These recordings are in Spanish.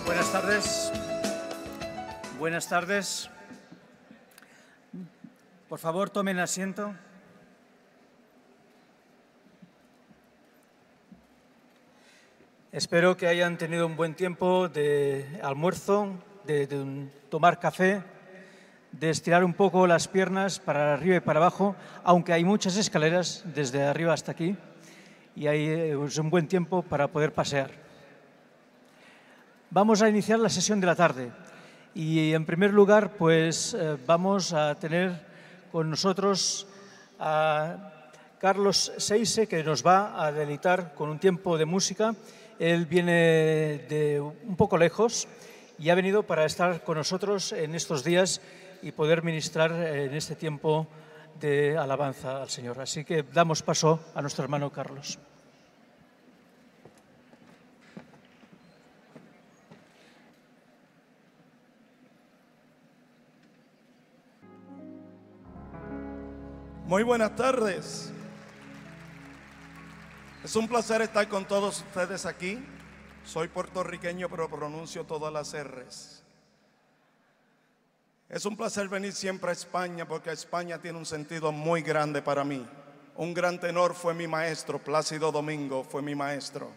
Buenas tardes. Buenas tardes. Por favor, tomen asiento. Espero que hayan tenido un buen tiempo de almuerzo, de tomar café, de estirar un poco las piernas para arriba y para abajo, aunque hay muchas escaleras desde arriba hasta aquí y hay un buen tiempo para poder pasear. Vamos a iniciar la sesión de la tarde y, en primer lugar, pues vamos a tener con nosotros a Carlos Seise, que nos va a deleitar con un tiempo de música. Él viene de un poco lejos y ha venido para estar con nosotros en estos días y poder ministrar en este tiempo de alabanza al Señor. Así que damos paso a nuestro hermano Carlos. Muy buenas tardes. Es un placer estar con todos ustedes aquí. Soy puertorriqueño, pero pronuncio todas las R's. Es un placer venir siempre a España, porque España tiene un sentido muy grande para mí. Un gran tenor fue mi maestro, Plácido Domingo fue mi maestro.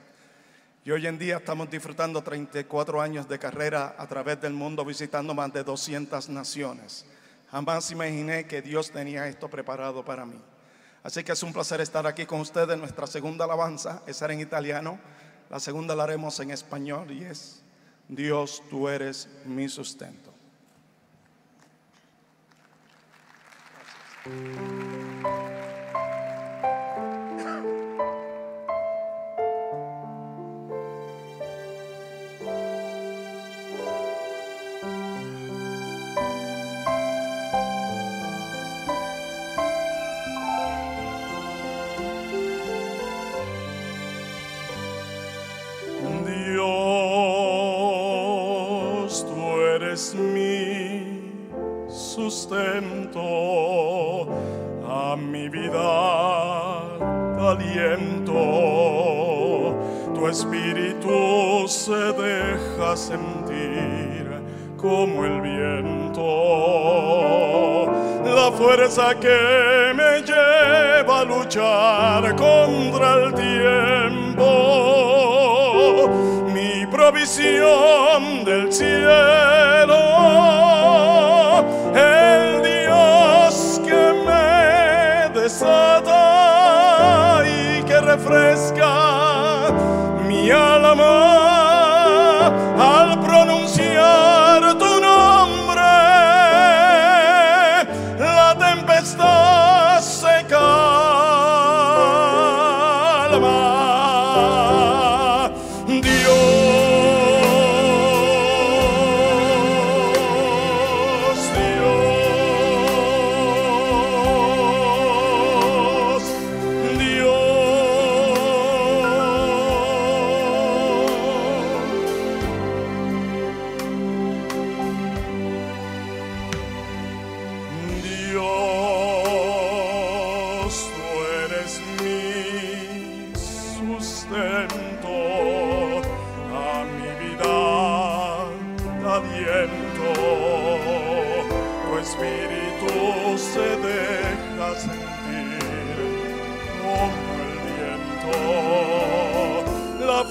Y hoy en día estamos disfrutando 34 años de carrera a través del mundo, visitando más de 200 naciones. Jamás imaginé que Dios tenía esto preparado para mí. Así que es un placer estar aquí con ustedes. Nuestra segunda alabanza es en italiano. La segunda la haremos en español y es: Dios, tú eres mi sustento. Mi sustento, a mi vida aliento, tu espíritu se deja sentir como el viento, la fuerza que me lleva a luchar contra el tiempo, mi provisión del cielo, el Dios que me desata y que refresca mi alma al pronunciar tu nombre, la tempestad se calma.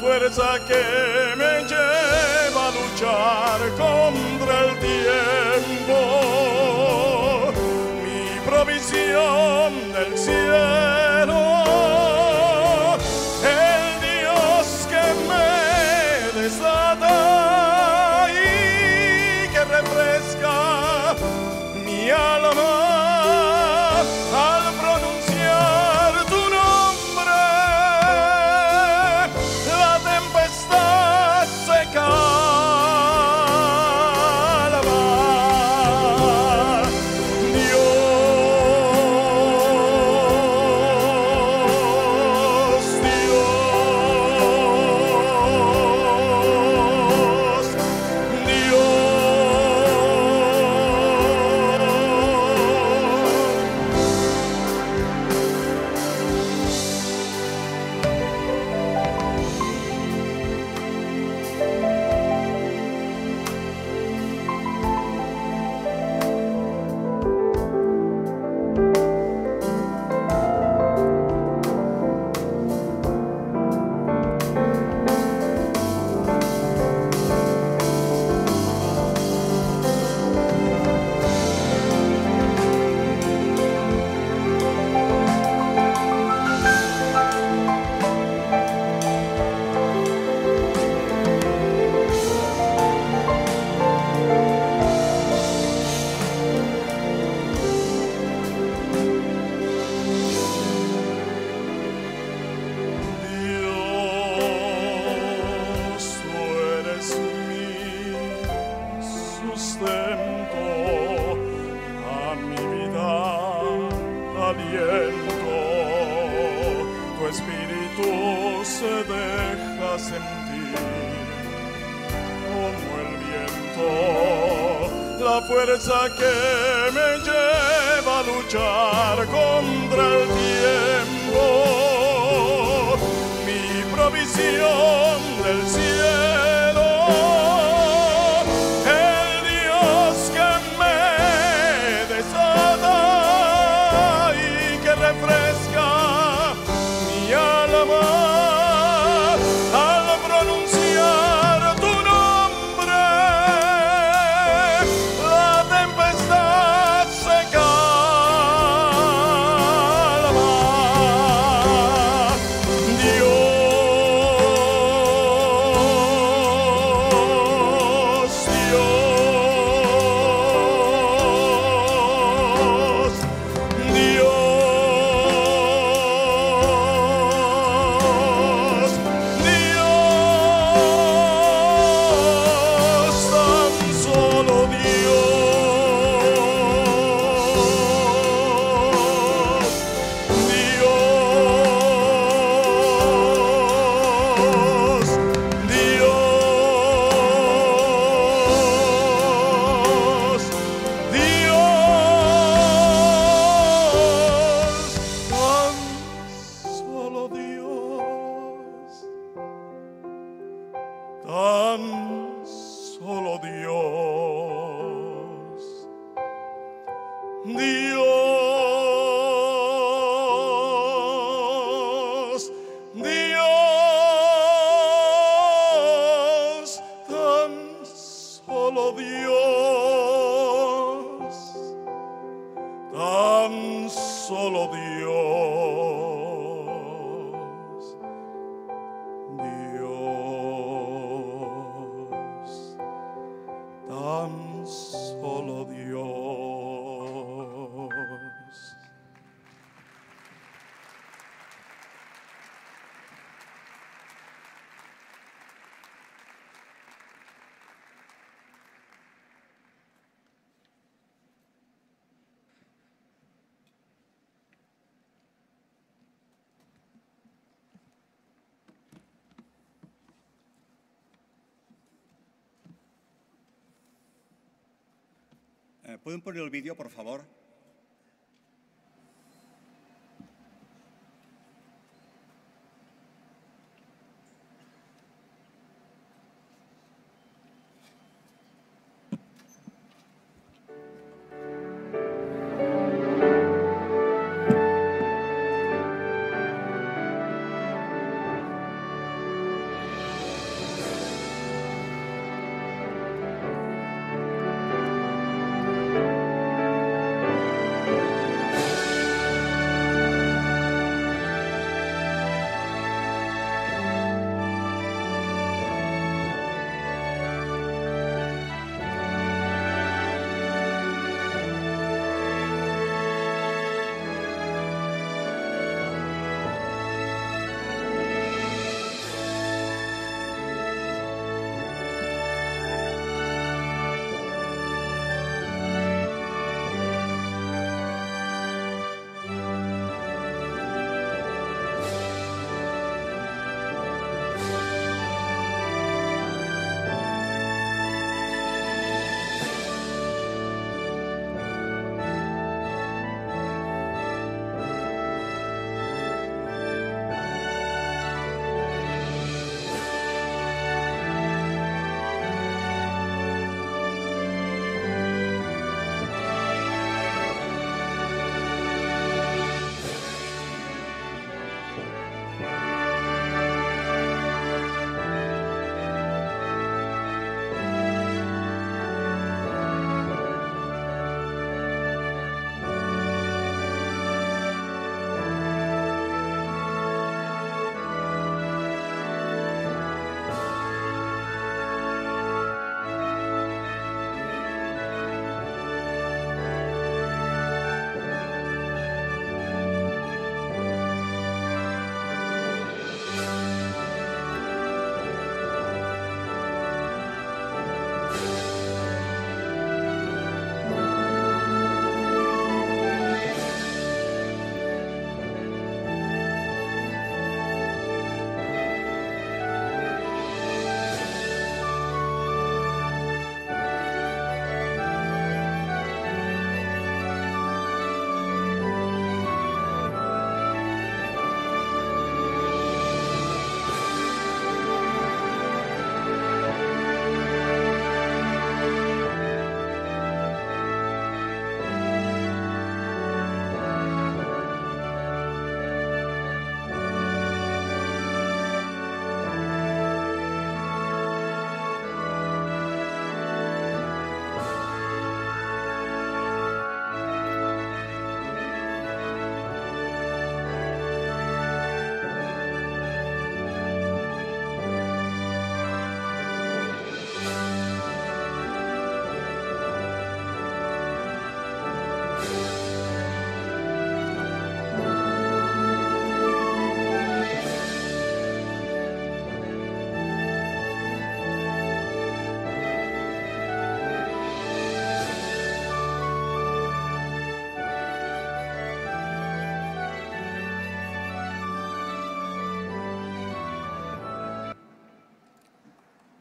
Fuerza que me lleva a luchar contra el tiempo, mi provisión del cielo, el Dios que me desata y que refresca mi alma al pronunciar tu nombre. Dios se deja sentir como el viento, la fuerza que me lleva a luchar contra el tiempo, mi provisión del cielo, el Dios que me desata y que refresca mi alma al pronunciar tu nombre. La tempestad se calma. ¿Pueden poner el vídeo, por favor?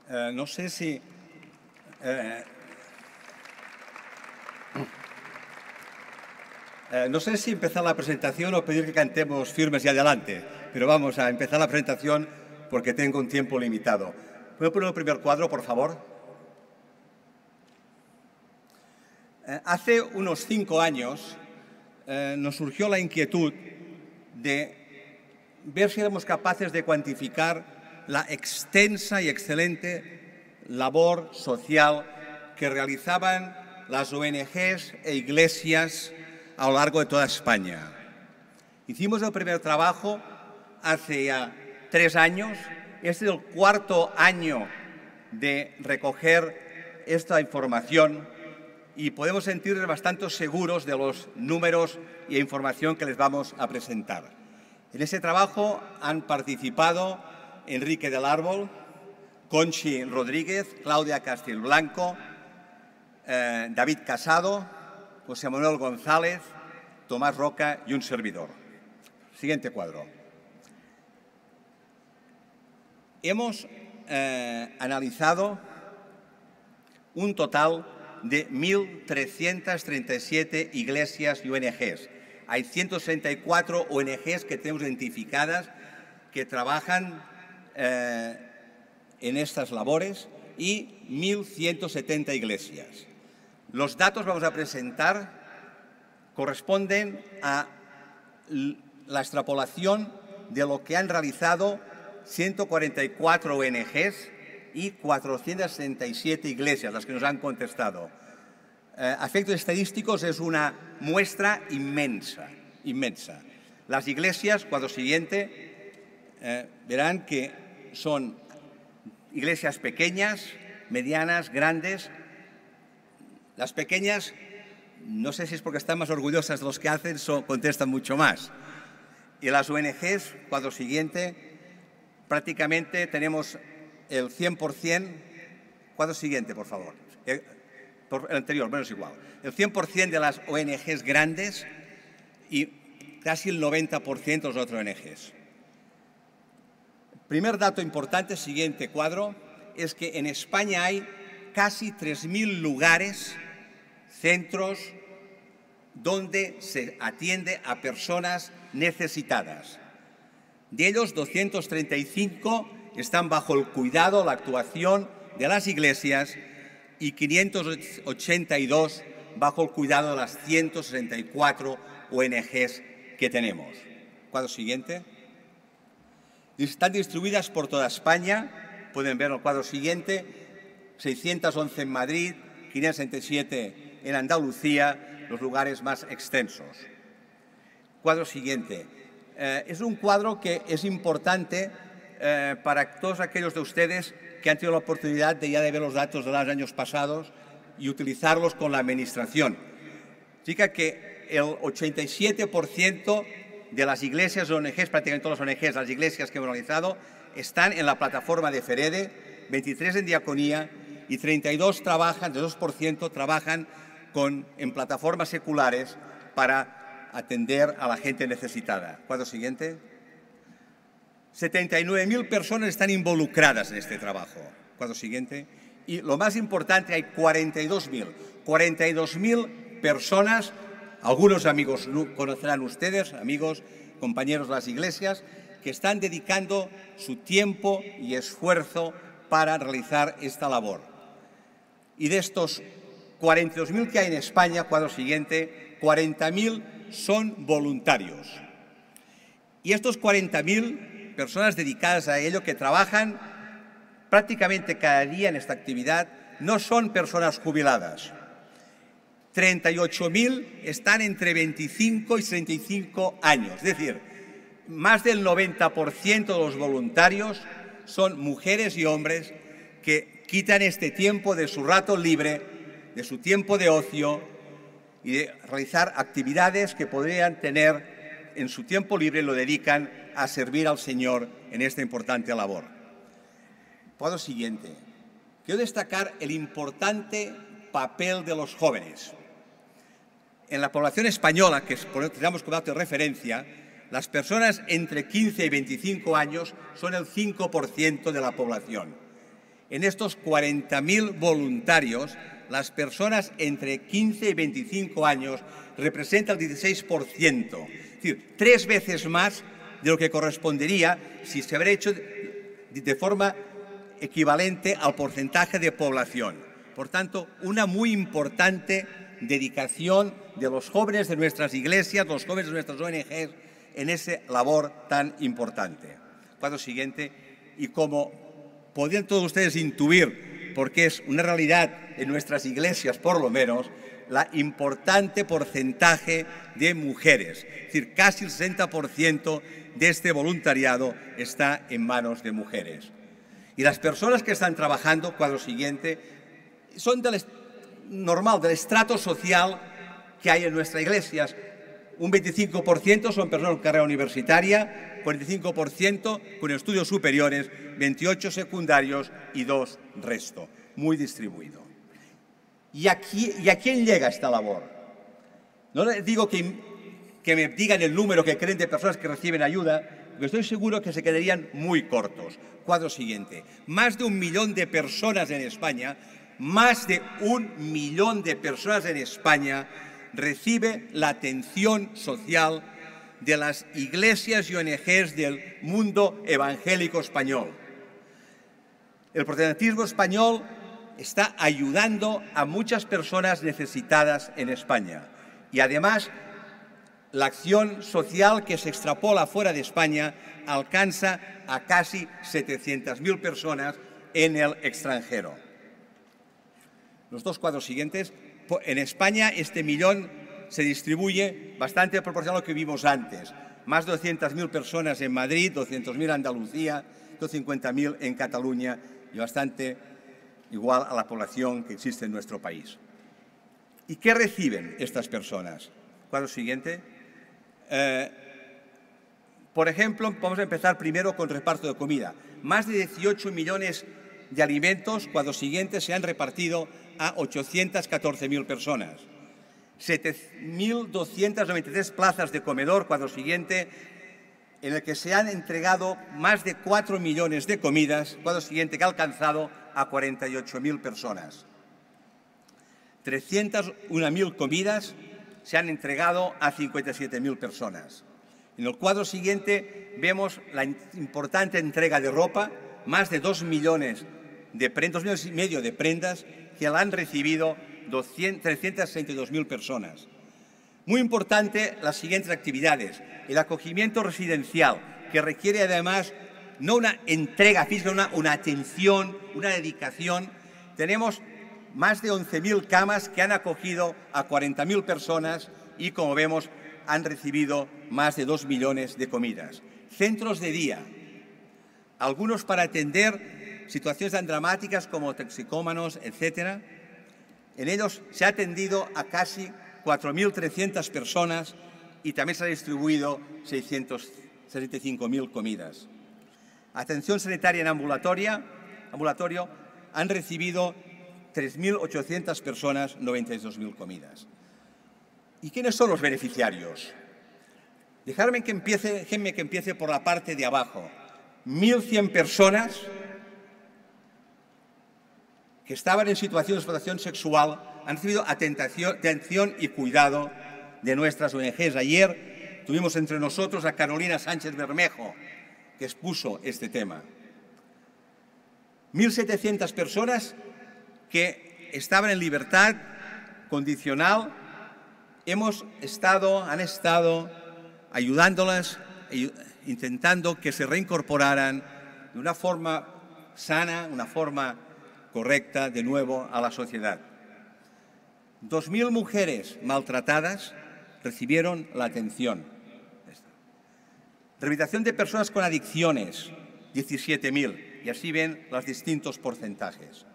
No sé si... no sé si empezar la presentación o pedir que cantemos firmes y adelante, pero vamos a empezar la presentación porque tengo un tiempo limitado. ¿Puedo poner el primer cuadro, por favor? Hace unos 5 años nos surgió la inquietud de ver si éramos capaces de cuantificar la extensa y excelente labor social que realizaban las ONGs e iglesias a lo largo de toda España. Hicimos el primer trabajo hace ya 3 años. Este es el 4.º año de recoger esta información y podemos sentirnos bastante seguros de los números y información que les vamos a presentar. En ese trabajo han participado Enrique del Árbol, Conchi Rodríguez, Claudia Castilblanco, David Casado, José Manuel González, Tomás Roca y un servidor. Siguiente cuadro. Hemos analizado un total de 1.337 iglesias y ONGs. Hay 164 ONGs que tenemos identificadas que trabajan en estas labores y 1.170 iglesias. Los datos que vamos a presentar corresponden a la extrapolación de lo que han realizado 144 ONGs y 467 iglesias, las que nos han contestado. A efectos estadísticos es una muestra inmensa, inmensa. Las iglesias, cuadro siguiente, verán que son iglesias pequeñas, medianas, grandes. Las pequeñas, no sé si es porque están más orgullosas de los que hacen, contestan mucho más. Y las ONGs, cuadro siguiente, prácticamente tenemos el 100%, cuadro siguiente, por favor, el anterior, menos igual, el 100% de las ONGs grandes y casi el 90% de las otras ONGs. Primer dato importante, siguiente cuadro, es que en España hay casi 3.000 lugares, centros, donde se atiende a personas necesitadas. De ellos, 235 están bajo el cuidado, la actuación de las iglesias y 582 bajo el cuidado de las 164 ONGs que tenemos. Cuadro siguiente. Están distribuidas por toda España. Pueden ver el cuadro siguiente. 611 en Madrid, 567 en Andalucía, los lugares más extensos. Cuadro siguiente. Es un cuadro que es importante para todos aquellos de ustedes que han tenido la oportunidad de ya de ver los datos de los años pasados y utilizarlos con la Administración. Significa que el 87% de las iglesias o ONGs, prácticamente todas las ONGs, las iglesias que hemos analizado, están en la plataforma de FEREDE, 23 en diaconía y 32 trabajan, de 2% trabajan en plataformas seculares para atender a la gente necesitada. Cuadro siguiente. 79.000 personas están involucradas en este trabajo. Cuadro siguiente. Y lo más importante, hay 42.000 personas, algunos amigos conocerán ustedes, amigos, compañeros de las iglesias, que están dedicando su tiempo y esfuerzo para realizar esta labor. Y de estos 42.000 que hay en España, cuadro siguiente, 40.000 son voluntarios. Y estos 40.000 personas dedicadas a ello, que trabajan prácticamente cada día en esta actividad, no son personas jubiladas. 38.000 están entre 25 y 35 años. Es decir, más del 90% de los voluntarios son mujeres y hombres que quitan este tiempo de su rato libre, de su tiempo de ocio y de realizar actividades que podrían tener en su tiempo libre, lo dedican a servir al Señor en esta importante labor. Cuadro siguiente. Quiero destacar el importante papel de los jóvenes. En la población española, que tenemos como dato de referencia, las personas entre 15 y 25 años son el 5% de la población. En estos 40.000 voluntarios, las personas entre 15 y 25 años representan el 16%, es decir, 3 veces más de lo que correspondería si se hubiera hecho de forma equivalente al porcentaje de población. Por tanto, una muy importante dedicación de los jóvenes de nuestras iglesias, los jóvenes de nuestras ONGs, en esa labor tan importante. Cuadro siguiente. Y como podrían todos ustedes intuir, porque es una realidad en nuestras iglesias por lo menos, la importante porcentaje de mujeres. Es decir, casi el 60% de este voluntariado está en manos de mujeres. Y las personas que están trabajando, cuadro siguiente, son del estrato social que hay en nuestras iglesias. Un 25% son personas con carrera universitaria, 45% con estudios superiores, 28 secundarios y 2 resto, muy distribuido. ¿Y a quién llega esta labor? No les digo que me digan el número que creen de personas que reciben ayuda, porque estoy seguro que se quedarían muy cortos. Cuadro siguiente. Más de 1 millón de personas en España, recibe la atención social de las iglesias y ONGs del mundo evangélico español. El protestantismo español está ayudando a muchas personas necesitadas en España y además la acción social que se extrapola fuera de España alcanza a casi 700.000 personas en el extranjero. Los 2 cuadros siguientes. En España este millón se distribuye bastante proporcional a lo que vimos antes. Más de 200.000 personas en Madrid, 200.000 en Andalucía, 250.000 en Cataluña y bastante igual a la población que existe en nuestro país. ¿Y qué reciben estas personas? Cuadro siguiente. Por ejemplo, vamos a empezar primero con reparto de comida. Más de 18 millones de alimentos, cuadro siguiente, se han repartido a 814.000 personas. 7.293 plazas de comedor, cuadro siguiente, en el que se han entregado más de 4 millones de comidas, cuadro siguiente, que ha alcanzado a 48.000 personas. 301.000 comidas se han entregado a 57.000 personas. En el cuadro siguiente vemos la importante entrega de ropa, más de 2 millones de prendas, 2,5 millones de prendas que la han recibido 362.000 personas. Muy importante las siguientes actividades. El acogimiento residencial, que requiere además no una entrega física, una atención, una dedicación. Tenemos más de 11.000 camas que han acogido a 40.000 personas y, como vemos, han recibido más de 2 millones de comidas. Centros de día, algunos para atender situaciones tan dramáticas como toxicómanos, etcétera. En ellos se ha atendido a casi 4.300 personas y también se han distribuido 675.000 comidas. Atención sanitaria en ambulatorio han recibido 3.800 personas, 92.000 comidas. ¿Y quiénes son los beneficiarios? Déjenme que empiece por la parte de abajo. 1.100 personas que estaban en situación de explotación sexual han recibido atención y cuidado de nuestras ONGs. Ayer tuvimos entre nosotros a Carolina Sánchez Bermejo, que expuso este tema. 1.700 personas que estaban en libertad condicional han estado ayudándolas, intentando que se reincorporaran de una forma sana, una forma correcta, de nuevo a la sociedad. 2.000 mujeres maltratadas recibieron la atención. Rehabilitación de personas con adicciones, 17.000, y así ven los distintos porcentajes.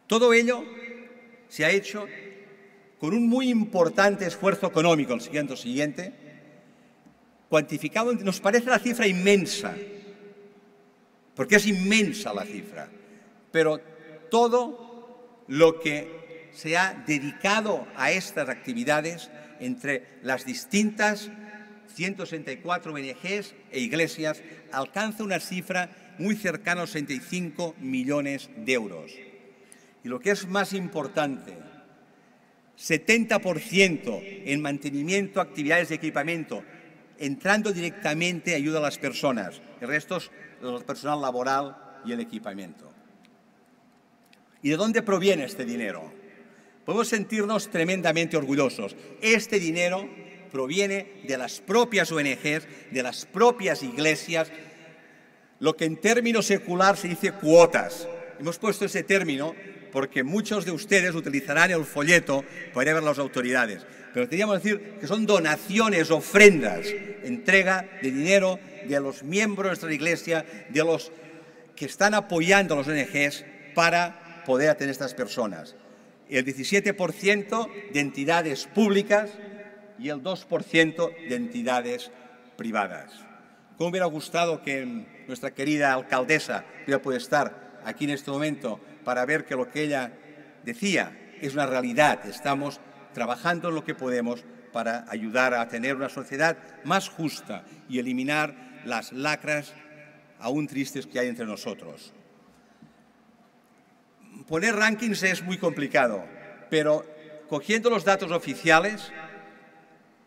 Todo ello se ha hecho con un muy importante esfuerzo económico. El siguiente, cuantificado, nos parece la cifra inmensa, porque es inmensa la cifra, pero todo lo que se ha dedicado a estas actividades entre las distintas 164 ONGs e iglesias, alcanza una cifra muy cercana a los 65 millones de euros. Y lo que es más importante, 70% en mantenimiento, actividades de equipamiento, entrando directamente ayuda a las personas. El resto es el personal laboral y el equipamiento. ¿Y de dónde proviene este dinero? Podemos sentirnos tremendamente orgullosos. Este dinero proviene de las propias ONGs, de las propias iglesias, lo que en términos secular se dice cuotas. Hemos puesto ese término porque muchos de ustedes utilizarán el folleto para ir a ver las autoridades. Pero queríamos decir que son donaciones, ofrendas, entrega de dinero de los miembros de nuestra iglesia, de los que están apoyando a los ONGs para poder atender a estas personas. El 17% de entidades públicas y el 2% de entidades privadas. ¿Cómo hubiera gustado que nuestra querida alcaldesa hubiera podido estar aquí en este momento para ver que lo que ella decía es una realidad? Estamos trabajando en lo que podemos para ayudar a tener una sociedad más justa y eliminar las lacras aún tristes que hay entre nosotros. Poner rankings es muy complicado, pero cogiendo los datos oficiales,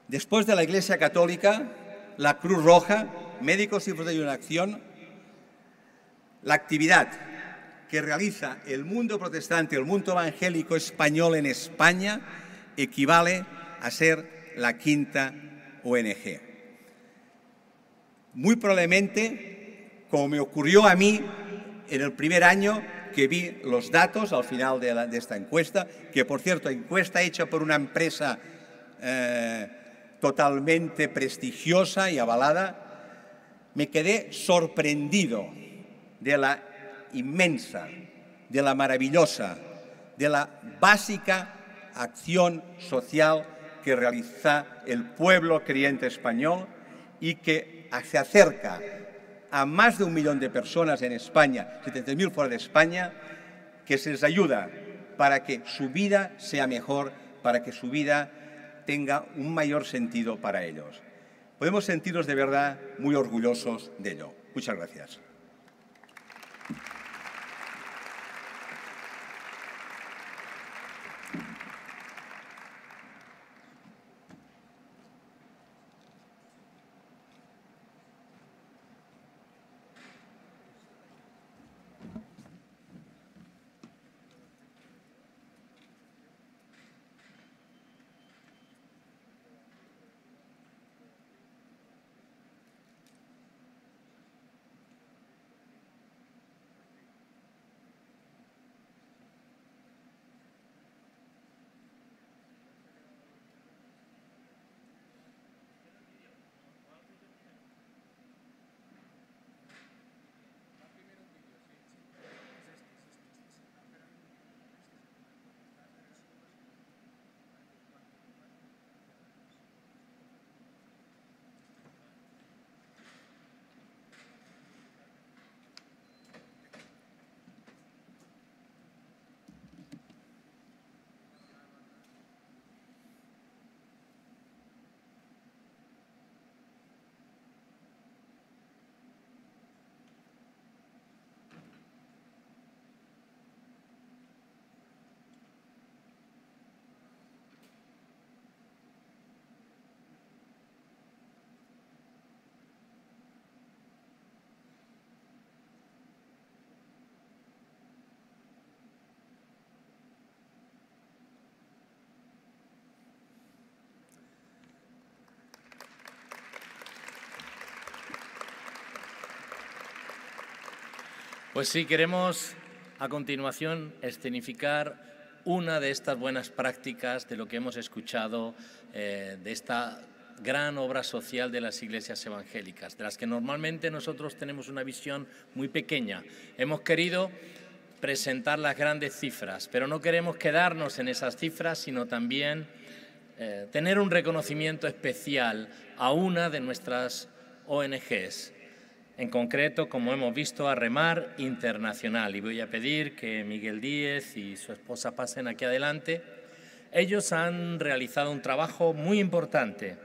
después de la Iglesia Católica, la Cruz Roja, Médicos Sin Fronteras en Acción, la actividad que realiza el mundo protestante, el mundo evangélico español en España, equivale a ser la quinta ONG. Muy probablemente, como me ocurrió a mí en el primer año que vi los datos al final de esta encuesta, que por cierto, encuesta hecha por una empresa totalmente prestigiosa y avalada, me quedé sorprendido de la inmensa, de la maravillosa, de la básica acción social que realiza el pueblo creyente español y que se acerca a más de 1 millón de personas en España, 70.000 fuera de España, que se les ayuda para que su vida sea mejor, para que su vida tenga un mayor sentido para ellos. Podemos sentirnos de verdad muy orgullosos de ello. Muchas gracias. Pues sí, queremos a continuación escenificar una de estas buenas prácticas de lo que hemos escuchado, de esta gran obra social de las iglesias evangélicas, de las que normalmente nosotros tenemos una visión muy pequeña. Hemos querido presentar las grandes cifras, pero no queremos quedarnos en esas cifras, sino también tener un reconocimiento especial a una de nuestras ONGs. En concreto, como hemos visto, a Remar Internacional. Y voy a pedir que Miguel Díez y su esposa pasen aquí adelante. Ellos han realizado un trabajo muy importante.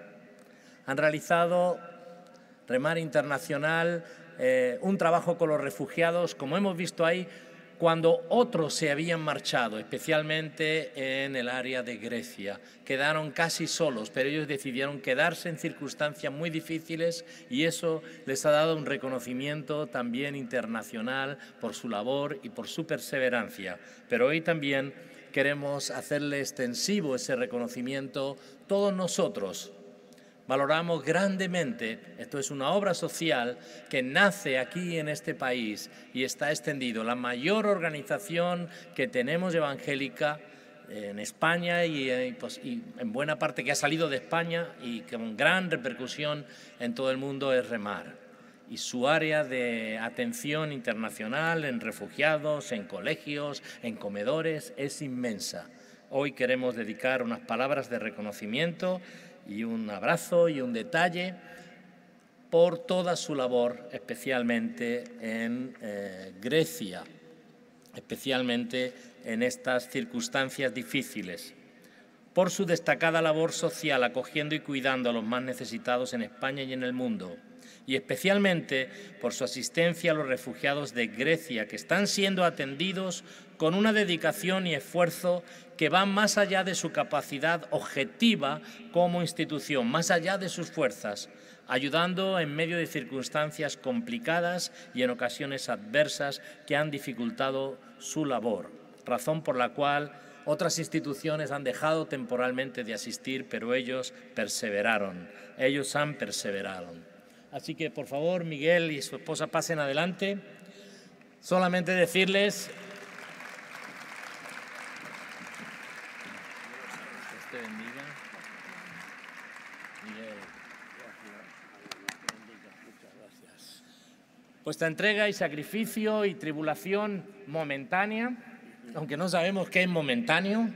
Han realizado Remar Internacional, un trabajo con los refugiados, como hemos visto ahí, cuando otros se habían marchado, especialmente en el área de Grecia. Quedaron casi solos, pero ellos decidieron quedarse en circunstancias muy difíciles y eso les ha dado un reconocimiento también internacional por su labor y por su perseverancia. Pero hoy también queremos hacerle extensivo ese reconocimiento todos nosotros. Valoramos grandemente, esto es una obra social que nace aquí en este país y está extendido, la mayor organización que tenemos evangélica en España y en buena parte que ha salido de España y con gran repercusión en todo el mundo es Remar. Y su área de atención internacional en refugiados, en colegios, en comedores es inmensa. Hoy queremos dedicar unas palabras de reconocimiento y un abrazo y un detalle por toda su labor, especialmente en Grecia, especialmente en estas circunstancias difíciles, por su destacada labor social acogiendo y cuidando a los más necesitados en España y en el mundo, y especialmente por su asistencia a los refugiados de Grecia, que están siendo atendidos con una dedicación y esfuerzo que van más allá de su capacidad objetiva como institución, más allá de sus fuerzas, ayudando en medio de circunstancias complicadas y en ocasiones adversas que han dificultado su labor, razón por la cual otras instituciones han dejado temporalmente de asistir, pero ellos perseveraron, ellos han perseverado. Así que, por favor, Miguel y su esposa pasen adelante. Solamente decirles... Dios te bendiga. Miguel. Muchas gracias. Vuestra entrega y sacrificio y tribulación momentánea, aunque no sabemos qué es momentáneo.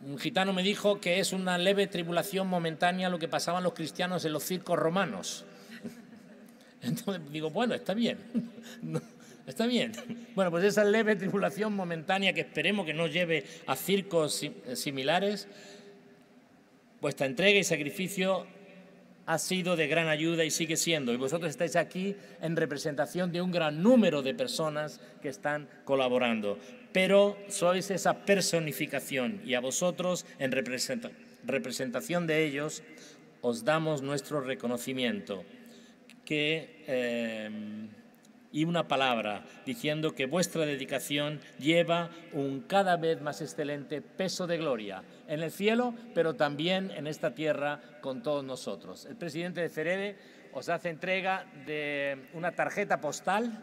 Un gitano me dijo que es una leve tribulación momentánea lo que pasaban los cristianos en los circos romanos. Entonces digo, bueno, está bien, está bien. Bueno, pues esa leve tribulación momentánea que esperemos que no lleve a circos similares, vuestra entrega y sacrificio ha sido de gran ayuda y sigue siendo. Y vosotros estáis aquí en representación de un gran número de personas que están colaborando. Pero sois esa personificación y a vosotros, en representación de ellos, os damos nuestro reconocimiento y una palabra diciendo que vuestra dedicación lleva un cada vez más excelente peso de gloria en el cielo, pero también en esta tierra con todos nosotros. El presidente de FEREDE os hace entrega de una tarjeta postal.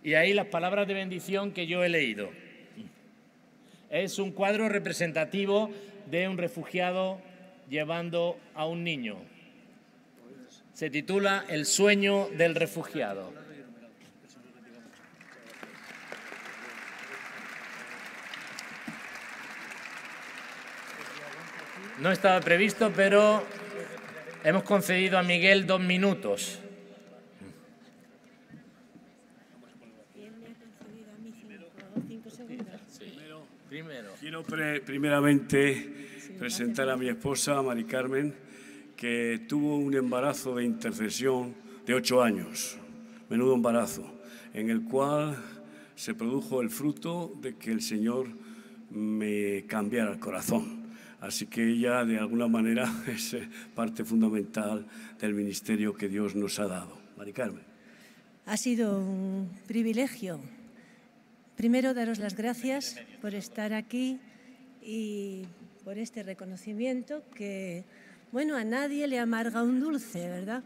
Y ahí las palabras de bendición que yo he leído. Es un cuadro representativo de un refugiado llevando a un niño. Se titula El sueño del refugiado. No estaba previsto, pero hemos concedido a Miguel 2 minutos. Primero. Quiero primeramente presentar a mi esposa, Mari Carmen, que tuvo un embarazo de intercesión de 8 años, menudo embarazo, en el cual se produjo el fruto de que el Señor me cambiara el corazón. Así que ella, de alguna manera, es parte fundamental del ministerio que Dios nos ha dado. Mari Carmen. Ha sido un privilegio. Primero, daros las gracias por estar aquí y por este reconocimiento que, bueno, a nadie le amarga un dulce, ¿verdad?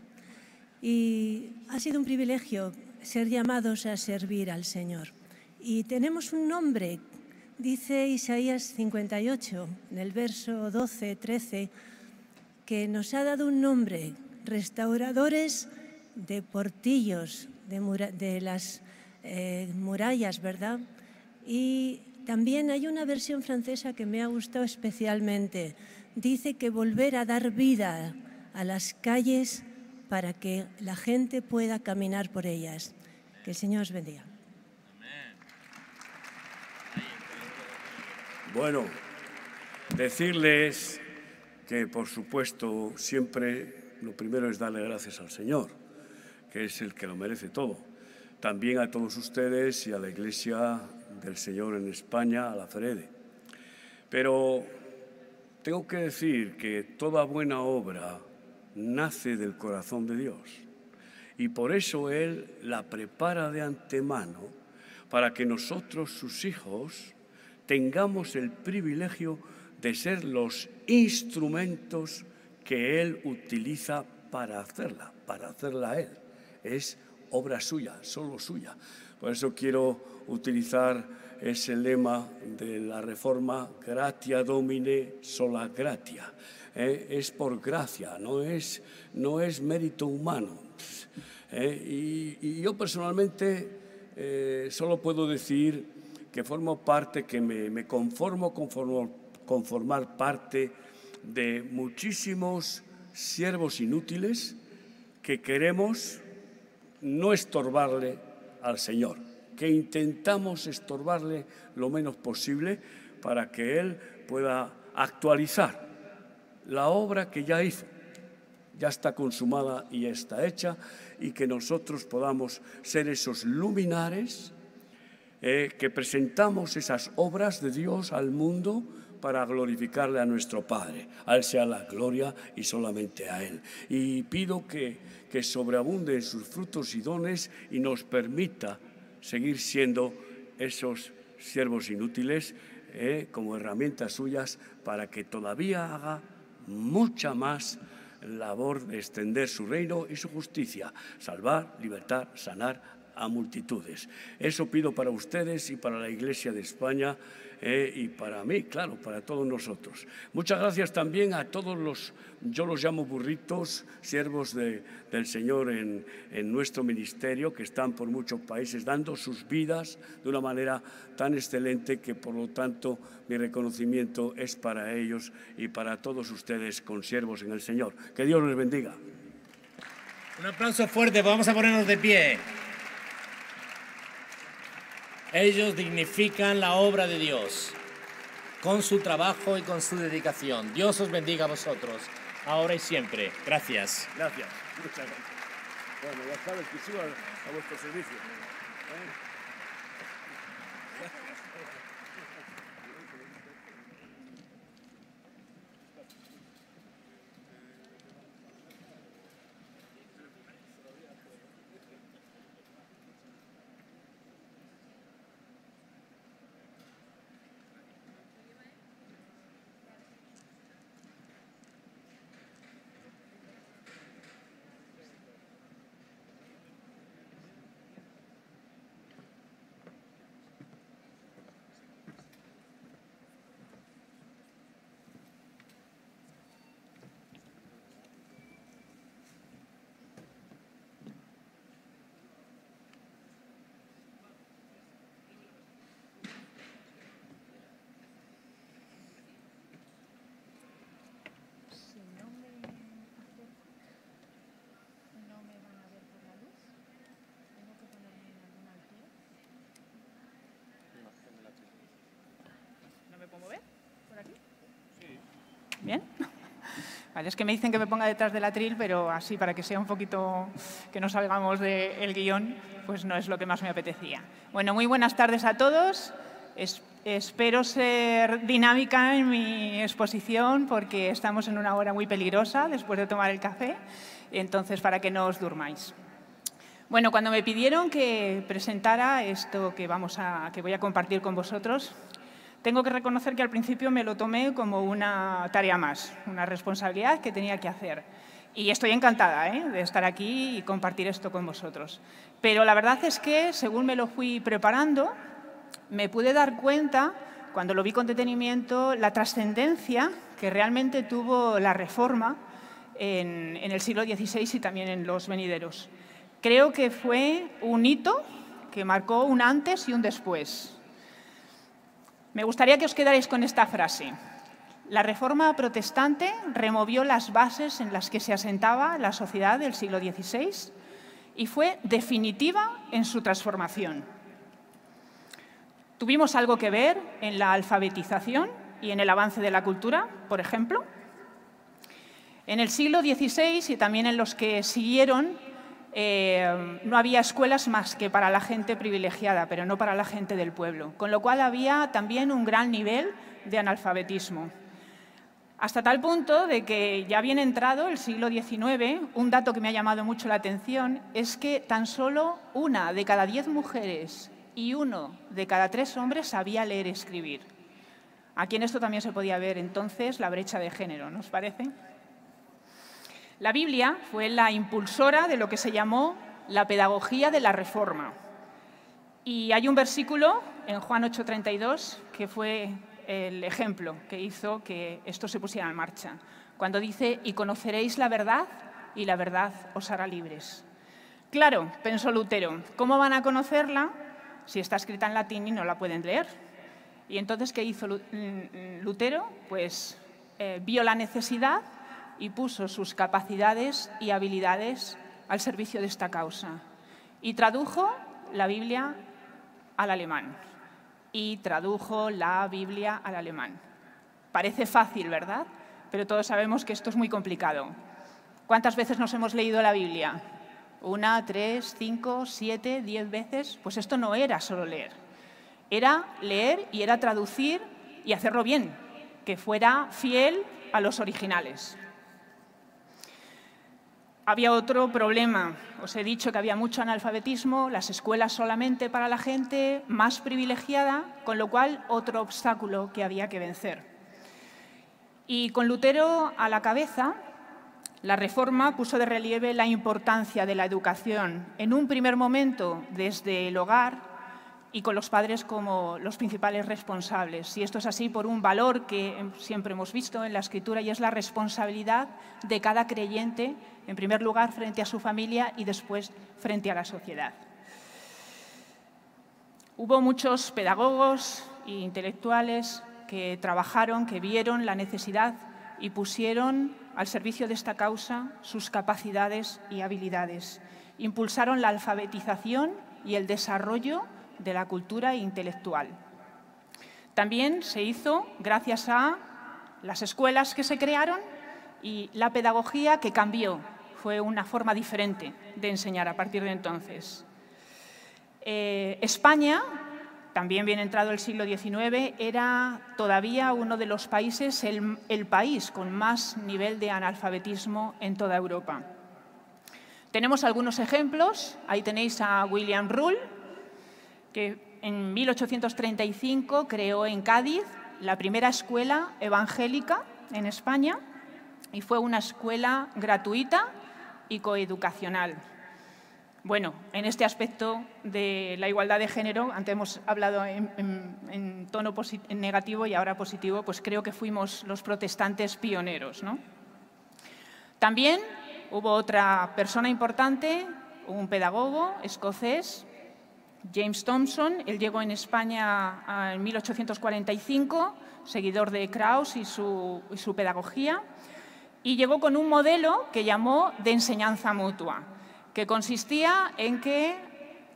Y ha sido un privilegio ser llamados a servir al Señor. Y tenemos un nombre, dice Isaías 58, en el verso 12, 13, que nos ha dado un nombre, restauradores de portillos, de las murallas, ¿verdad? Y también hay una versión francesa que me ha gustado especialmente. Dice que volver a dar vida a las calles para que la gente pueda caminar por ellas. Que el Señor os bendiga. Bueno, Decirles que, por supuesto, siempre lo primero es darle gracias al Señor, que es el que lo merece todo. También a todos ustedes y a la Iglesia del Señor en España, a la FREDE. Pero tengo que decir que toda buena obra nace del corazón de Dios. Y por eso Él la prepara de antemano para que nosotros, sus hijos, tengamos el privilegio de ser los instrumentos que Él utiliza para hacerla Él. Es obra suya, solo suya. Por eso quiero utilizar ese lema de la Reforma, gratia Domine sola gratia. Es por gracia, no es mérito humano. Y yo personalmente solo puedo decir que formo parte, que me conformo con formar parte de muchísimos siervos inútiles que queremos no estorbarle al Señor, que intentamos estorbarle lo menos posible para que Él pueda actualizar la obra que ya hizo. Ya está consumada y está hecha, y que nosotros podamos ser esos luminares que presentamos esas obras de Dios al mundo para glorificarle a nuestro Padre. A Él sea la gloria y solamente a Él. Y pido que sobreabunde en sus frutos y dones y nos permita seguir siendo esos siervos inútiles como herramientas suyas para que todavía haga mucha más labor de extender su reino y su justicia, salvar, libertar, sanar a multitudes. Eso pido para ustedes y para la Iglesia de España y para mí, claro, para todos nosotros. Muchas gracias también a todos los, yo los llamo burritos, siervos del Señor en nuestro ministerio, que están por muchos países dando sus vidas de una manera tan excelente que, por lo tanto, mi reconocimiento es para ellos y para todos ustedes, consiervos en el Señor. Que Dios les bendiga. Un aplauso fuerte, vamos a ponernos de pie. Ellos dignifican la obra de Dios con su trabajo y con su dedicación. Dios os bendiga a vosotros, ahora y siempre. Gracias. Gracias. Muchas gracias. Bueno, ya sabes que sigo a vuestro servicio. ¿Bien? Vale, es que me dicen que me ponga detrás del atril, pero así para que sea un poquito, que no salgamos del guión, pues no es lo que más me apetecía. Bueno, muy buenas tardes a todos. Espero ser dinámica en mi exposición porque estamos en una hora muy peligrosa después de tomar el café, entonces para que no os durmáis. Bueno, cuando me pidieron que presentara esto que voy a compartir con vosotros, tengo que reconocer que al principio me lo tomé como una tarea más, una responsabilidad que tenía que hacer. Y estoy encantada de estar aquí y compartir esto con vosotros. Pero la verdad es que, según me lo fui preparando, me pude dar cuenta, cuando lo vi con detenimiento, la trascendencia que realmente tuvo la Reforma en el siglo XVI y también en los venideros. Creo que fue un hito que marcó un antes y un después. Me gustaría que os quedarais con esta frase. La Reforma protestante removió las bases en las que se asentaba la sociedad del siglo XVI y fue definitiva en su transformación. Tuvimos algo que ver en la alfabetización y en el avance de la cultura, por ejemplo. En el siglo XVI y también en los que siguieron, no había escuelas más que para la gente privilegiada, pero no para la gente del pueblo, con lo cual había también un gran nivel de analfabetismo. Hasta tal punto de que ya bien entrado el siglo XIX, un dato que me ha llamado mucho la atención es que tan solo 1 de cada 10 mujeres y 1 de cada 3 hombres sabía leer y escribir. Aquí en esto también se podía ver entonces la brecha de género, ¿no os parece? La Biblia fue la impulsora de lo que se llamó la pedagogía de la Reforma. Y hay un versículo en Juan 8:32 que fue el ejemplo que hizo que esto se pusiera en marcha, cuando dice: «Y conoceréis la verdad, y la verdad os hará libres». Claro, pensó Lutero, ¿cómo van a conocerla si está escrita en latín y no la pueden leer? Y entonces, ¿qué hizo Lutero? Pues vio la necesidad y puso sus capacidades y habilidades al servicio de esta causa. Y tradujo la Biblia al alemán. Parece fácil, ¿verdad? Pero todos sabemos que esto es muy complicado. ¿Cuántas veces nos hemos leído la Biblia? 1, 3, 5, 7, 10 veces. Pues esto no era solo leer. Era leer y era traducir y hacerlo bien, que fuera fiel a los originales. Había otro problema. Os he dicho que había mucho analfabetismo, las escuelas solamente para la gente más privilegiada, con lo cual otro obstáculo que había que vencer. Y con Lutero a la cabeza, la Reforma puso de relieve la importancia de la educación, en un primer momento desde el hogar y con los padres como los principales responsables. Y esto es así por un valor que siempre hemos visto en la Escritura, y es la responsabilidad de cada creyente, en primer lugar frente a su familia y después frente a la sociedad. Hubo muchos pedagogos e intelectuales que trabajaron, que vieron la necesidad y pusieron al servicio de esta causa sus capacidades y habilidades. Impulsaron la alfabetización y el desarrollo de la cultura intelectual. También se hizo gracias a las escuelas que se crearon y la pedagogía que cambió. Fue una forma diferente de enseñar a partir de entonces. España, también bien entrado el siglo XIX, era todavía uno de los países, el país con más nivel de analfabetismo en toda Europa. Tenemos algunos ejemplos. Ahí tenéis a William Rule, que en 1835 creó en Cádiz la primera escuela evangélica en España y fue una escuela gratuita y coeducacional. Bueno, en este aspecto de la igualdad de género, antes hemos hablado en tono negativo y ahora positivo, pues creo que fuimos los protestantes pioneros, ¿no? También hubo otra persona importante, un pedagogo escocés, James Thomson. Él llegó en España en 1845, seguidor de Krauss y su pedagogía, y llegó con un modelo que llamó de enseñanza mutua, que consistía en que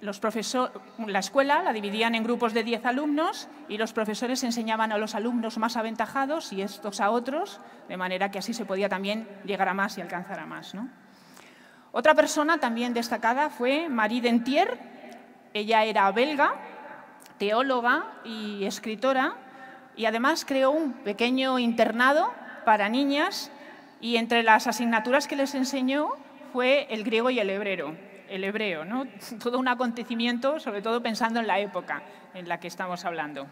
la escuela la dividían en grupos de 10 alumnos y los profesores enseñaban a los alumnos más aventajados y estos a otros, de manera que así se podía también llegar a más y alcanzar a más, ¿no? Otra persona también destacada fue Marie Dentier. Ella era belga, teóloga y escritora, y además creó un pequeño internado para niñas, y entre las asignaturas que les enseñó fue el griego y el hebreo, ¿no? Todo un acontecimiento, sobre todo pensando en la época en la que estamos hablando.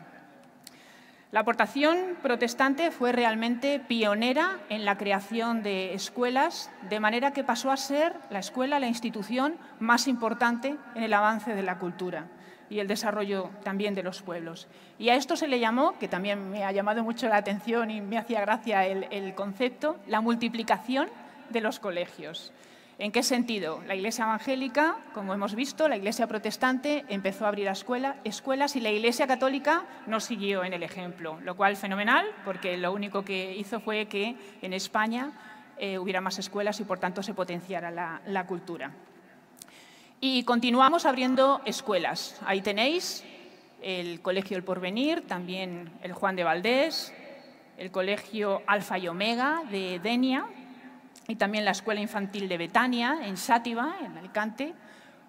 La aportación protestante fue realmente pionera en la creación de escuelas, de manera que pasó a ser la escuela la institución más importante en el avance de la cultura y el desarrollo también de los pueblos. Y a esto se le llamó, que también me ha llamado mucho la atención y me hacía gracia el concepto, la multiplicación de los colegios. ¿En qué sentido? La Iglesia evangélica, como hemos visto, la Iglesia protestante empezó a abrir escuelas y la Iglesia católica no siguió en el ejemplo, lo cual fenomenal, porque lo único que hizo fue que en España hubiera más escuelas y, por tanto, se potenciara la cultura. Y continuamos abriendo escuelas. Ahí tenéis el Colegio El Porvenir, también el Juan de Valdés, el Colegio Alfa y Omega de Denia y también la Escuela Infantil de Betania, en Xàtiva, en Alicante.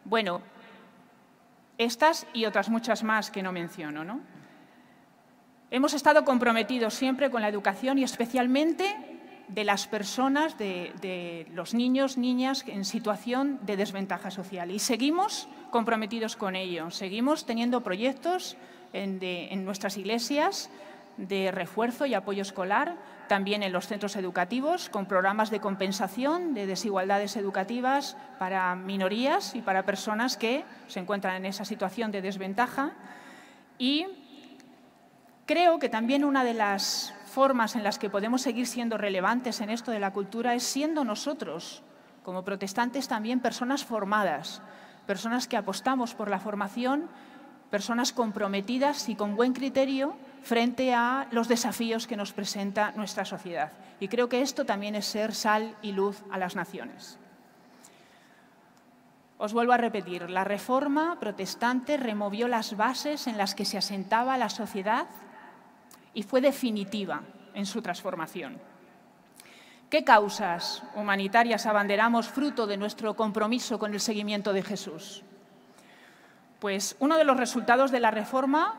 Bueno, estas y otras muchas más que no menciono, ¿no? Hemos estado comprometidos siempre con la educación y especialmente de las personas, de los niños, niñas en situación de desventaja social. Y seguimos comprometidos con ello. Seguimos teniendo proyectos en nuestras iglesias de refuerzo y apoyo escolar, también en los centros educativos, con programas de compensación de desigualdades educativas para minorías y para personas que se encuentran en esa situación de desventaja. Y creo que también una de las formas en las que podemos seguir siendo relevantes en esto de la cultura es siendo nosotros, como protestantes, también personas formadas, personas que apostamos por la formación, personas comprometidas y con buen criterio frente a los desafíos que nos presenta nuestra sociedad. Y creo que esto también es ser sal y luz a las naciones. Os vuelvo a repetir, la Reforma protestante removió las bases en las que se asentaba la sociedad y fue definitiva en su transformación. ¿Qué causas humanitarias abanderamos fruto de nuestro compromiso con el seguimiento de Jesús? Pues uno de los resultados de la Reforma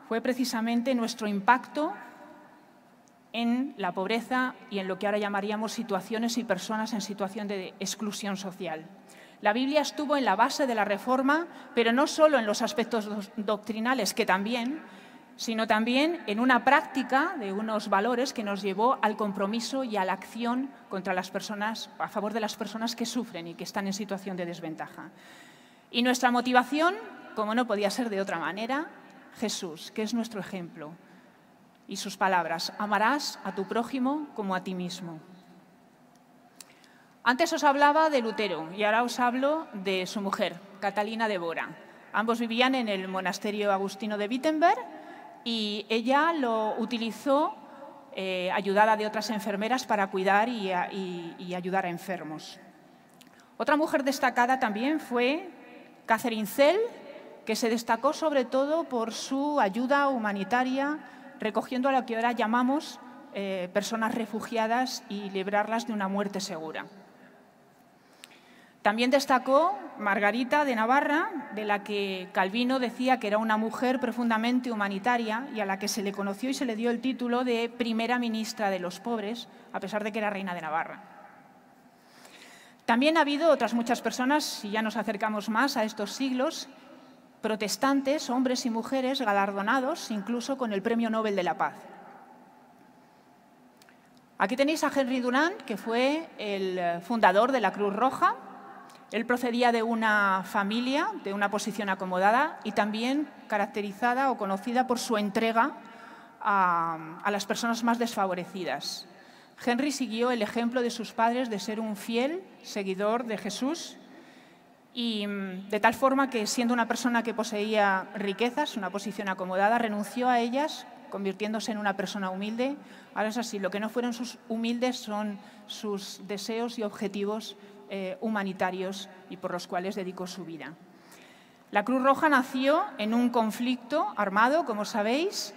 fue precisamente nuestro impacto en la pobreza y en lo que ahora llamaríamos situaciones y personas en situación de exclusión social. La Biblia estuvo en la base de la Reforma, pero no solo en los aspectos doctrinales, que también, sino también en una práctica de unos valores que nos llevó al compromiso y a la acción contra las personas, a favor de las personas que sufren y que están en situación de desventaja. Y nuestra motivación, como no podía ser de otra manera, Jesús, que es nuestro ejemplo, y sus palabras: amarás a tu prójimo como a ti mismo. Antes os hablaba de Lutero y ahora os hablo de su mujer, Catalina de Bora. Ambos vivían en el monasterio agustino de Wittenberg y ella lo utilizó ayudada de otras enfermeras para cuidar y ayudar a enfermos. Otra mujer destacada también fue Catherine Zell, que se destacó sobre todo por su ayuda humanitaria, recogiendo a lo que ahora llamamos personas refugiadas y librarlas de una muerte segura. También destacó Margarita de Navarra, de la que Calvino decía que era una mujer profundamente humanitaria y a la que se le conoció y se le dio el título de primera ministra de los pobres, a pesar de que era reina de Navarra. También ha habido otras muchas personas, si ya nos acercamos más a estos siglos, protestantes, hombres y mujeres galardonados incluso con el Premio Nobel de la Paz. Aquí tenéis a Henry Dunant, que fue el fundador de la Cruz Roja. Él procedía de una familia, de una posición acomodada y también caracterizada o conocida por su entrega a las personas más desfavorecidas. Henry siguió el ejemplo de sus padres de ser un fiel seguidor de Jesús y de tal forma que, siendo una persona que poseía riquezas, una posición acomodada, renunció a ellas, convirtiéndose en una persona humilde. Ahora es así, lo que no fueron sus humildes son sus deseos y objetivos humanitarios y por los cuales dedicó su vida. La Cruz Roja nació en un conflicto armado, como sabéis.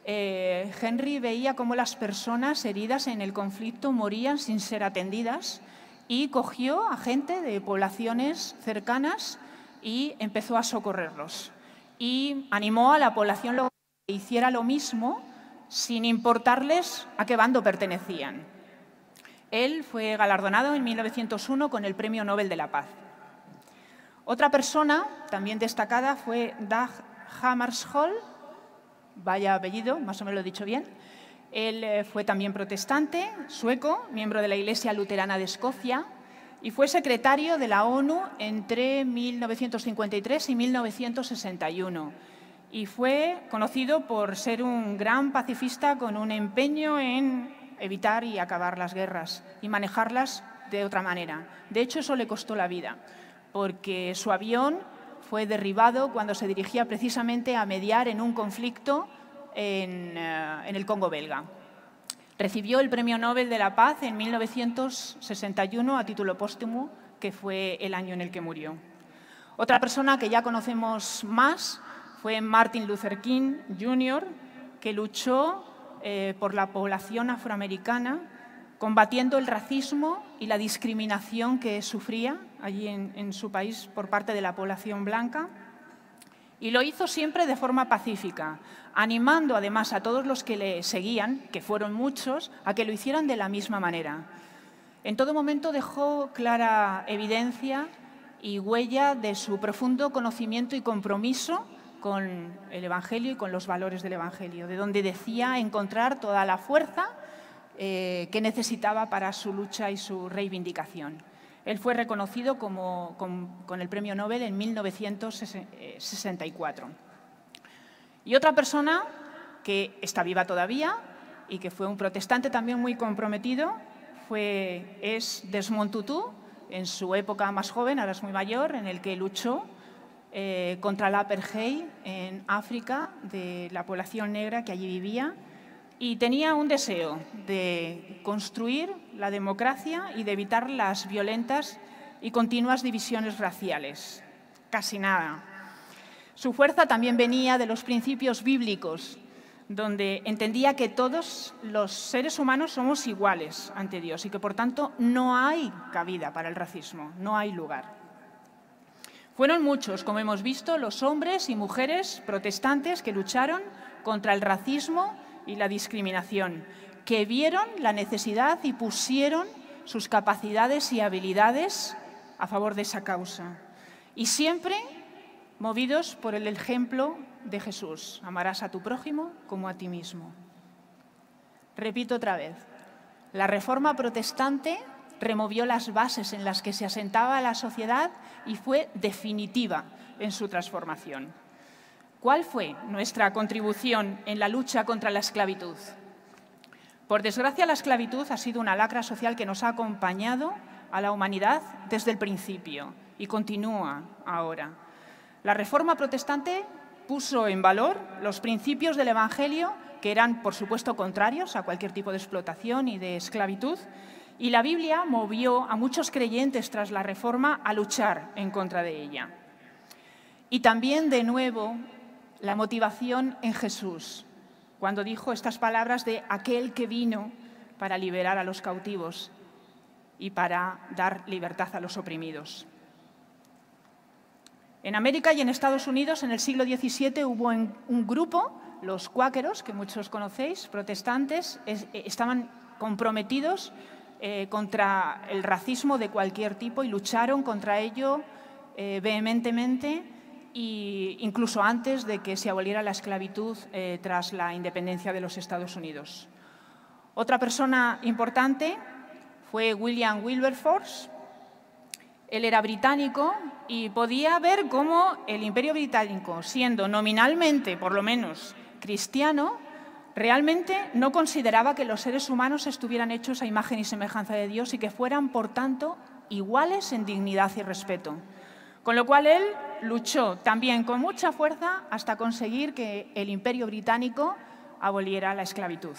Henry veía cómo las personas heridas en el conflicto morían sin ser atendidas y cogió a gente de poblaciones cercanas y empezó a socorrerlos. Y animó a la población local que hiciera lo mismo sin importarles a qué bando pertenecían. Él fue galardonado en 1901 con el Premio Nobel de la Paz. Otra persona también destacada fue Dag Hammarskjöld, vaya apellido, más o menos lo he dicho bien. Él fue también protestante, sueco, miembro de la Iglesia Luterana de Escocia y fue secretario de la ONU entre 1953 y 1961. Y fue conocido por ser un gran pacifista con un empeño en evitar y acabar las guerras y manejarlas de otra manera. De hecho, eso le costó la vida, porque su avión fue derribado cuando se dirigía precisamente a mediar en un conflicto en el Congo belga. Recibió el Premio Nobel de la Paz en 1961 a título póstumo, que fue el año en el que murió. Otra persona que ya conocemos más fue Martin Luther King Jr., que luchó por la población afroamericana, combatiendo el racismo y la discriminación que sufría allí en su país por parte de la población blanca. Y lo hizo siempre de forma pacífica, animando además a todos los que le seguían, que fueron muchos, a que lo hicieran de la misma manera. En todo momento dejó clara evidencia y huella de su profundo conocimiento y compromiso con el Evangelio y con los valores del Evangelio, de donde decía encontrar toda la fuerza que necesitaba para su lucha y su reivindicación. Él fue reconocido con el Premio Nobel en 1964. Y otra persona que está viva todavía y que fue un protestante también muy comprometido es Desmond Tutu, en su época más joven, ahora es muy mayor, en el que luchó contra la apartheid en África de la población negra que allí vivía, y tenía un deseo de construir la democracia y de evitar las violentas y continuas divisiones raciales. Casi nada. Su fuerza también venía de los principios bíblicos, donde entendía que todos los seres humanos somos iguales ante Dios y que, por tanto, no hay cabida para el racismo, no hay lugar. Fueron muchos, como hemos visto, los hombres y mujeres protestantes que lucharon contra el racismo y la discriminación, que vieron la necesidad y pusieron sus capacidades y habilidades a favor de esa causa. Y siempre movidos por el ejemplo de Jesús: amarás a tu prójimo como a ti mismo. Repito otra vez, la Reforma protestante removió las bases en las que se asentaba la sociedad y fue definitiva en su transformación. ¿Cuál fue nuestra contribución en la lucha contra la esclavitud? Por desgracia, la esclavitud ha sido una lacra social que nos ha acompañado a la humanidad desde el principio y continúa ahora. La Reforma protestante puso en valor los principios del Evangelio, que eran, por supuesto, contrarios a cualquier tipo de explotación y de esclavitud, y la Biblia movió a muchos creyentes tras la Reforma a luchar en contra de ella. Y también, de nuevo, la motivación en Jesús, cuando dijo estas palabras de aquel que vino para liberar a los cautivos y para dar libertad a los oprimidos. En América y en Estados Unidos, en el siglo XVII, hubo un grupo, los cuáqueros, que muchos conocéis, protestantes, estaban comprometidos contra el racismo de cualquier tipo y lucharon contra ello vehementemente, e incluso antes de que se aboliera la esclavitud tras la independencia de los Estados Unidos. Otra persona importante fue William Wilberforce. Él era británico y podía ver cómo el Imperio Británico, siendo nominalmente, por lo menos, cristiano, realmente no consideraba que los seres humanos estuvieran hechos a imagen y semejanza de Dios y que fueran, por tanto, iguales en dignidad y respeto. Con lo cual él luchó también con mucha fuerza hasta conseguir que el Imperio Británico aboliera la esclavitud.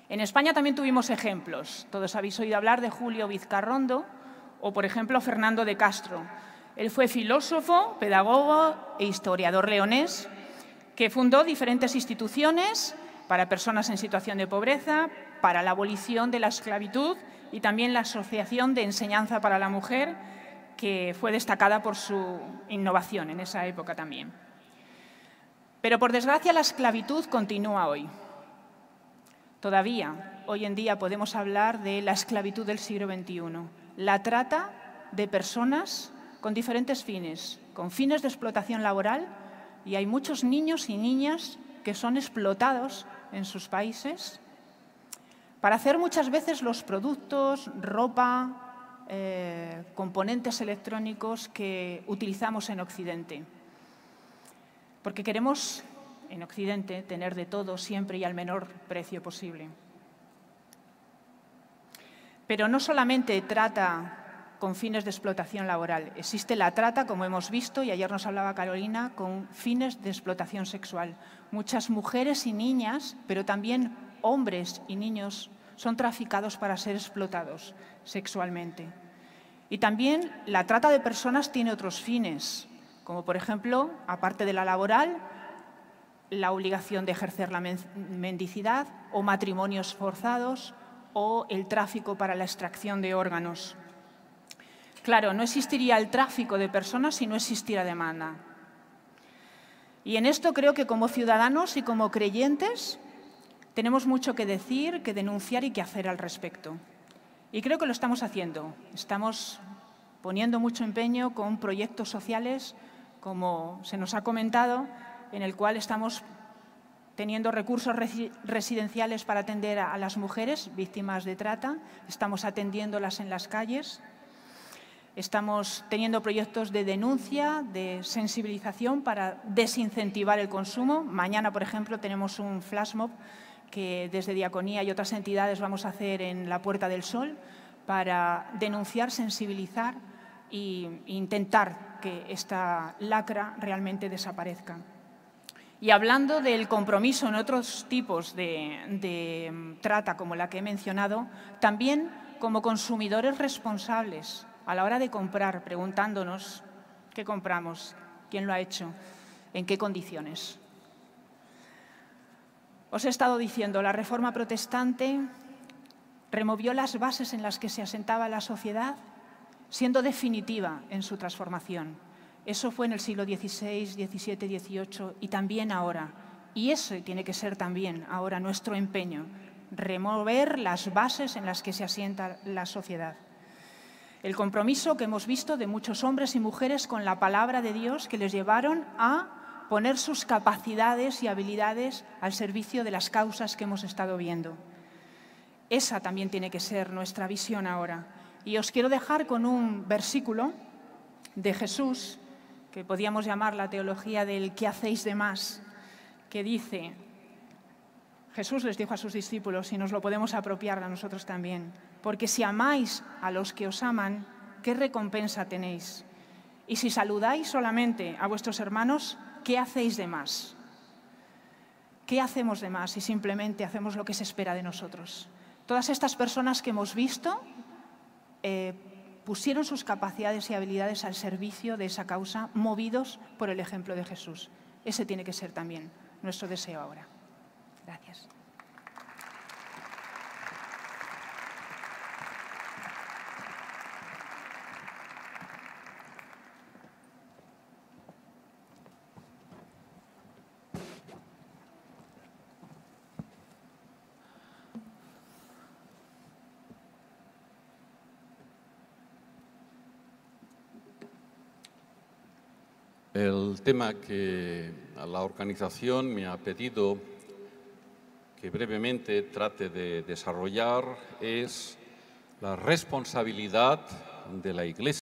En España también tuvimos ejemplos. Todos habéis oído hablar de Julio Vizcarrondo o, por ejemplo, Fernando de Castro. Él fue filósofo, pedagogo e historiador leonés que fundó diferentes instituciones para personas en situación de pobreza, para la abolición de la esclavitud y también la Asociación de Enseñanza para la Mujer, que fue destacada por su innovación en esa época también. Pero, por desgracia, la esclavitud continúa hoy. Todavía, hoy en día, podemos hablar de la esclavitud del siglo XXI, la trata de personas con diferentes fines, con fines de explotación laboral, y hay muchos niños y niñas que son explotados en sus países para hacer muchas veces los productos, ropa, componentes electrónicos que utilizamos en Occidente. Porque queremos, en Occidente, tener de todo siempre y al menor precio posible. Pero no solamente trata con fines de explotación laboral. Existe la trata, como hemos visto, y ayer nos hablaba Carolina, con fines de explotación sexual. Muchas mujeres y niñas, pero también hombres y niños, son traficados para ser explotados sexualmente. Y también la trata de personas tiene otros fines, como por ejemplo, aparte de la laboral, la obligación de ejercer la mendicidad o matrimonios forzados o el tráfico para la extracción de órganos. Claro, no existiría el tráfico de personas si no existiera demanda. Y en esto creo que como ciudadanos y como creyentes tenemos mucho que decir, que denunciar y que hacer al respecto. Y creo que lo estamos haciendo. Estamos poniendo mucho empeño con proyectos sociales, como se nos ha comentado, en el cual estamos teniendo recursos residenciales para atender a las mujeres víctimas de trata, estamos atendiéndolas en las calles, estamos teniendo proyectos de denuncia, de sensibilización para desincentivar el consumo. Mañana, por ejemplo, tenemos un flash mob que desde Diaconía y otras entidades vamos a hacer en la Puerta del Sol para denunciar, sensibilizar e intentar que esta lacra realmente desaparezca. Y hablando del compromiso en otros tipos de trata, como la que he mencionado, también como consumidores responsables a la hora de comprar, preguntándonos qué compramos, quién lo ha hecho, en qué condiciones. Os he estado diciendo, la Reforma Protestante removió las bases en las que se asentaba la sociedad, siendo definitiva en su transformación. Eso fue en el siglo XVI, XVII, XVIII y también ahora. Y ese tiene que ser también ahora nuestro empeño, remover las bases en las que se asienta la sociedad. El compromiso que hemos visto de muchos hombres y mujeres con la palabra de Dios que les llevaron a poner sus capacidades y habilidades al servicio de las causas que hemos estado viendo. Esa también tiene que ser nuestra visión ahora. Y os quiero dejar con un versículo de Jesús, que podíamos llamar la teología del ¿qué hacéis de más?, que dice, Jesús les dijo a sus discípulos, y nos lo podemos apropiar a nosotros también, porque si amáis a los que os aman, ¿qué recompensa tenéis? Y si saludáis solamente a vuestros hermanos, ¿qué hacéis de más? ¿Qué hacemos de más si simplemente hacemos lo que se espera de nosotros? Todas estas personas que hemos visto pusieron sus capacidades y habilidades al servicio de esa causa, movidos por el ejemplo de Jesús. Ese tiene que ser también nuestro deseo ahora. Gracias. El tema que la organización me ha pedido que brevemente trate de desarrollar es la responsabilidad de la Iglesia